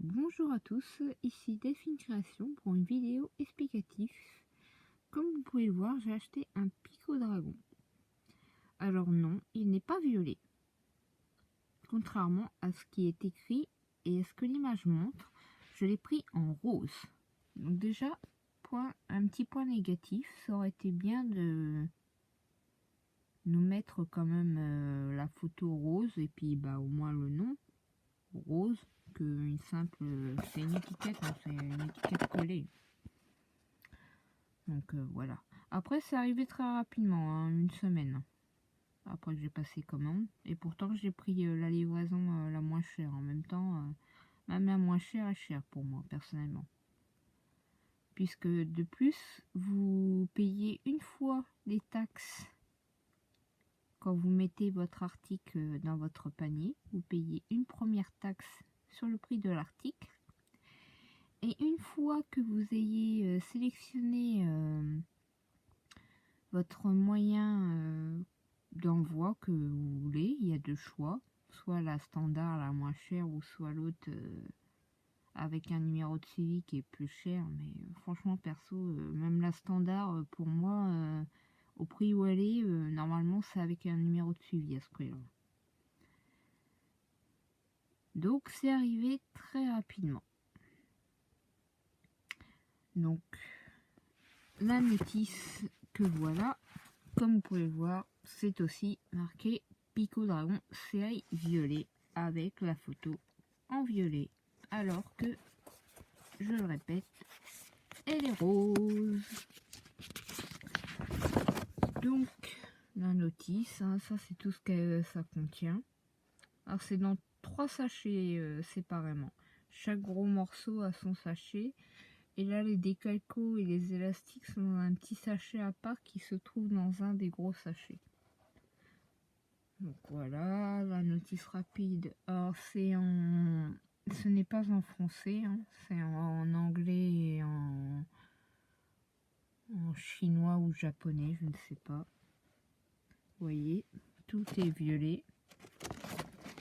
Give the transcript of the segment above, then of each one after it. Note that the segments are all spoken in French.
Bonjour à tous, ici Delphine Création pour une vidéo explicative. Comme vous pouvez le voir, j'ai acheté un Pico-Dragon. Alors non, il n'est pas violet, contrairement à ce qui est écrit et à ce que l'image montre. Je l'ai pris en rose. Donc déjà, un petit point négatif, ça aurait été bien de nous mettre quand même la photo rose et puis au moins le nom rose qu'une simple... c'est une étiquette, hein, c'est une étiquette collée. Donc voilà. Après, c'est arrivé très rapidement, hein, une semaine après que j'ai passé commande. Et pourtant, j'ai pris la livraison la moins chère. En même temps, même la moins chère est chère pour moi, personnellement. Puisque de plus, vous payez une fois les taxes quand vous mettez votre article dans votre panier. Vous payez une première taxe sur le prix de l'article. Et une fois que vous ayez sélectionné votre moyen d'envoi que vous voulez, il y a deux choix, soit la standard la moins chère ou soit l'autre avec un numéro de suivi qui est plus cher, mais franchement perso même la standard pour moi au prix où elle est normalement c'est avec un numéro de suivi à ce prix là. Donc c'est arrivé très rapidement. Donc la notice que voilà, comme vous pouvez le voir, c'est aussi marqué Pico-Dragon série violet avec la photo en violet, alors que, je le répète, elle est rose. Donc la notice, hein, ça c'est tout ce que ça contient. Alors c'est dans 3 sachets séparément. Chaque gros morceau a son sachet. Et là, les décalcos et les élastiques sont dans un petit sachet à part qui se trouve dans un des gros sachets. Donc voilà, la notice rapide. Alors c'est en... Ce n'est pas en français, hein, c'est en anglais et en chinois ou japonais, je ne sais pas. Vous voyez, tout est violet.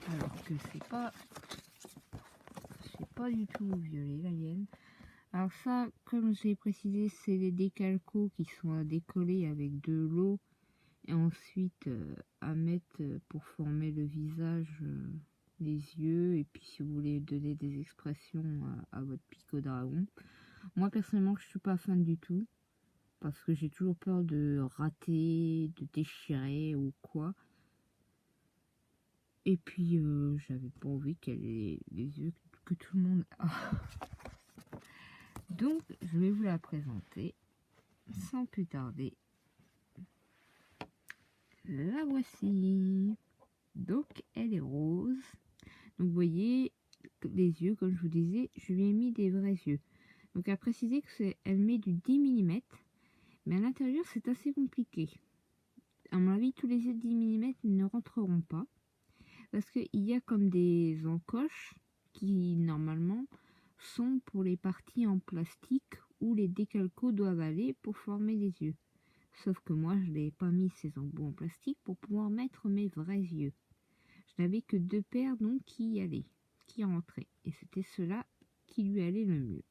Alors que c'est pas du tout violet, la hyène. Alors ça, comme j'ai précisé, c'est des décalcos qui sont à décoller avec de l'eau et ensuite à mettre pour former le visage, les yeux, et puis si vous voulez donner des expressions à votre Pico-Dragon. Moi personnellement je suis pas fan du tout parce que j'ai toujours peur de rater, de déchirer ou quoi. Et puis j'avais pas envie qu'elle ait les yeux que tout le monde a. Donc je vais vous la présenter sans plus tarder. La voici. Donc elle est rose. Donc vous voyez les yeux, comme je vous disais, je lui ai mis des vrais yeux. Donc à préciser que elle met du 10 mm, mais à l'intérieur c'est assez compliqué. À mon avis, tous les yeux de 10 mm ne rentreront pas parce qu'il y a comme des encoches qui normalement sont pour les parties en plastique où les décalcos doivent aller pour former les yeux. Sauf que moi je n'ai pas mis ces embouts en plastique pour pouvoir mettre mes vrais yeux. Je n'avais que 2 paires donc qui y allaient, qui rentraient, et c'était ceux-là qui lui allaient le mieux.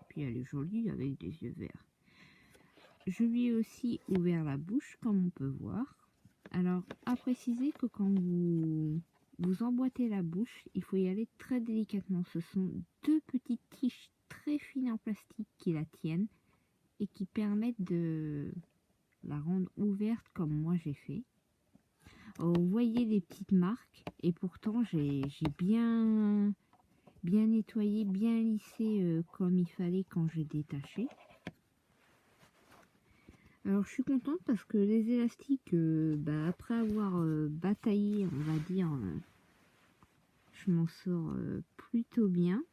Puis elle est jolie avec des yeux verts. Je lui ai aussi ouvert la bouche comme on peut voir. Alors à préciser que quand vous emboîtez la bouche, il faut y aller très délicatement. Ce sont 2 petites tiges très fines en plastique qui la tiennent et qui permettent de la rendre ouverte comme moi j'ai fait. Vous voyez les petites marques et pourtant j'ai bien nettoyé, bien lissé comme il fallait quand j'ai détaché. Alors je suis contente parce que les élastiques, après avoir bataillé, on va dire, je m'en sors plutôt bien.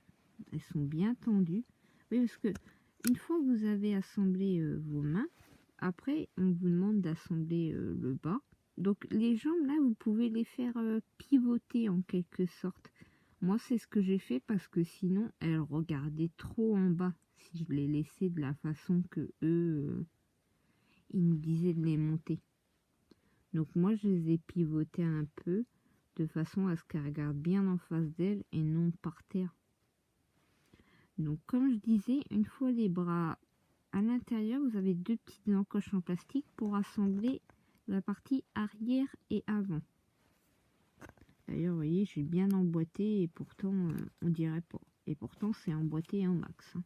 Elles sont bien tendues. Oui, parce que une fois que vous avez assemblé vos mains, après on vous demande d'assembler le bas. Donc les jambes là, vous pouvez les faire pivoter en quelque sorte. Moi c'est ce que j'ai fait parce que sinon elles regardaient trop en bas si je les laissais de la façon que eux ils nous disaient de les monter. Donc moi je les ai pivotées un peu de façon à ce qu'elle regarde bien en face d'elle et non par terre. Donc comme je disais, une fois les bras à l'intérieur, vous avez 2 petites encoches en plastique pour assembler la partie arrière et avant. D'ailleurs, vous voyez, j'ai bien emboîté et pourtant, on dirait pas. Et pourtant, c'est emboîté en max. Hein.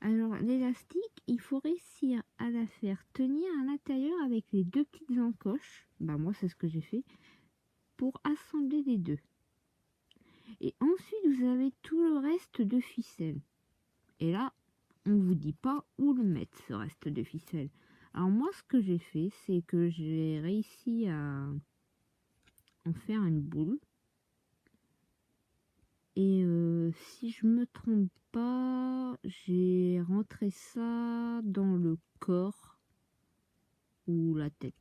Alors, l'élastique, il faut réussir à la faire tenir à l'intérieur avec les 2 petites encoches. Bah, moi, c'est ce que j'ai fait. Pour assembler les deux. Et ensuite, vous avez tout le reste de ficelle. Et là, on vous dit pas où le mettre, ce reste de ficelle. Alors moi, ce que j'ai fait, c'est que j'ai réussi à en faire une boule. Et si je me trompe pas, j'ai rentré ça dans le corps ou la tête.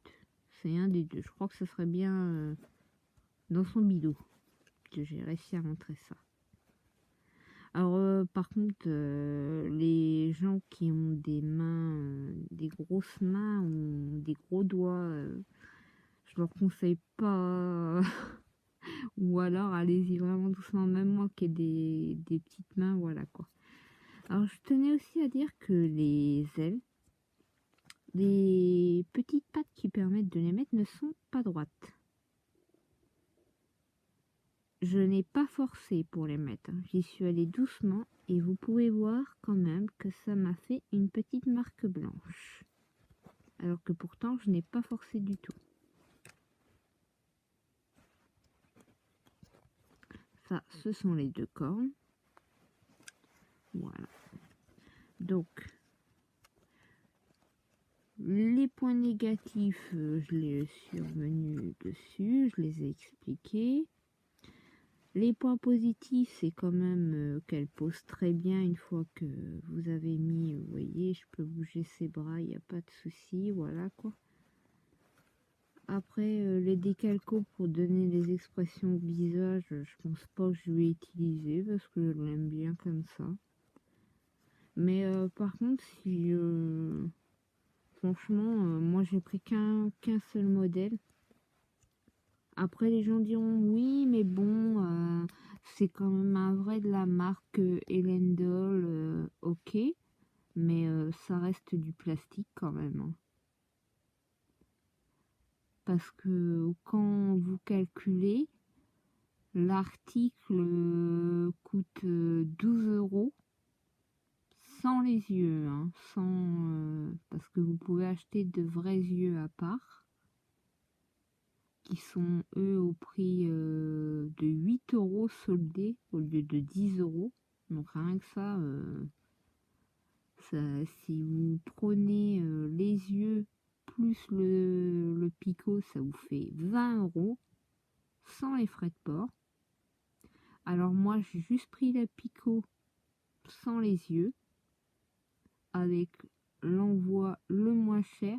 C'est un des deux. Je crois que ce serait bien dans son bidou que j'ai réussi à rentrer ça. Alors par contre, les gens qui ont des mains, des grosses mains ou des gros doigts, je leur conseille pas. Ou alors allez-y vraiment doucement, même moi qui ai des petites mains, voilà quoi. Alors je tenais aussi à dire que les ailes, les petites pattes qui permettent de les mettre ne sont pas droites. Je n'ai pas forcé pour les mettre, j'y suis allée doucement et vous pouvez voir quand même que ça m'a fait une petite marque blanche. Alors que pourtant je n'ai pas forcé du tout. Ça, ce sont les 2 cornes. Voilà. Donc, les points négatifs, je les suis revenue dessus, je les ai expliqués. Les points positifs, c'est quand même qu'elle pose très bien une fois que vous avez mis, vous voyez, je peux bouger ses bras, il n'y a pas de souci, voilà quoi. Après, les décalcos pour donner des expressions au visage, je pense pas que je vais utiliser parce que je l'aime bien comme ça. Mais par contre, si franchement, moi j'ai pris qu'un seul modèle. Après, les gens diront oui, mais bon, c'est quand même un vrai de la marque Elendol, ok, mais ça reste du plastique quand même. Hein. Parce que quand vous calculez, l'article coûte 12 € sans les yeux, hein, sans, parce que vous pouvez acheter de vrais yeux à part. Qui sont eux au prix de 8 € soldés au lieu de 10 €. Donc rien que ça, si vous prenez les yeux plus le picot, ça vous fait 20 € sans les frais de port. Alors moi j'ai juste pris le picot sans les yeux avec l'envoi le moins cher.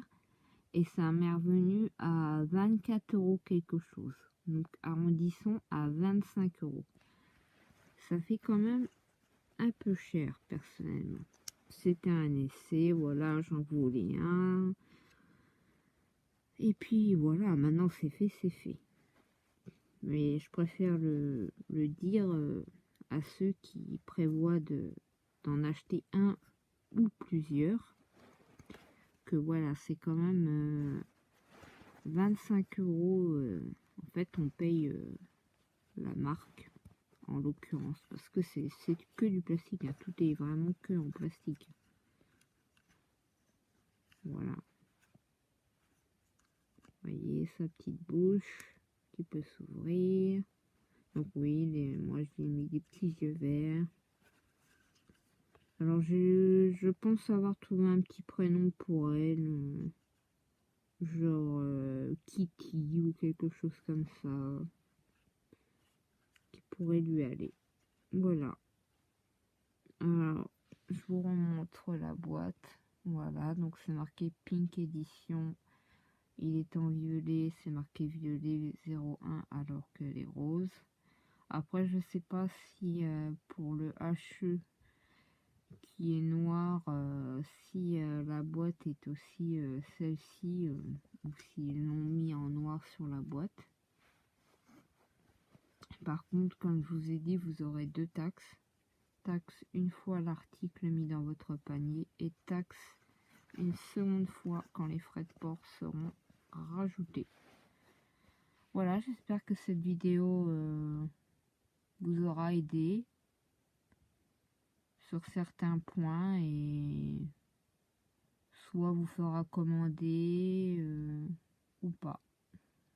Et ça m'est revenu à 24 € quelque chose. Donc arrondissons à 25 €. Ça fait quand même un peu cher personnellement. C'était un essai, voilà, j'en voulais un. Et puis voilà, maintenant c'est fait, c'est fait. Mais je préfère le dire à ceux qui prévoient d'en acheter un ou plusieurs. Que voilà, c'est quand même 25 €, en fait on paye la marque en l'occurrence parce que c'est que du plastique, hein. Tout est vraiment que en plastique. Voilà, vous voyez sa petite bouche qui peut s'ouvrir. Donc oui, moi j'ai mis des petits yeux verts. Alors je pense avoir trouvé un petit prénom pour elle, genre Kiki ou quelque chose comme ça, qui pourrait lui aller. Voilà. Alors, je vous remontre la boîte. Voilà, donc c'est marqué Pink Edition. Il est en violet, c'est marqué violet 01 alors qu'elle est rose. Après, je sais pas si pour le HE qui est noir, si la boîte est aussi celle-ci, ou s'ils l'ont mis en noir sur la boîte. Par contre, comme je vous ai dit, vous aurez 2 taxes. Taxe une fois l'article mis dans votre panier et taxe une seconde fois quand les frais de port seront rajoutés. Voilà, j'espère que cette vidéo vous aura aidé sur certains points et soit vous fera commander ou pas.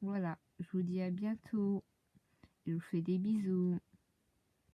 Voilà, je vous dis à bientôt et je vous fais des bisous.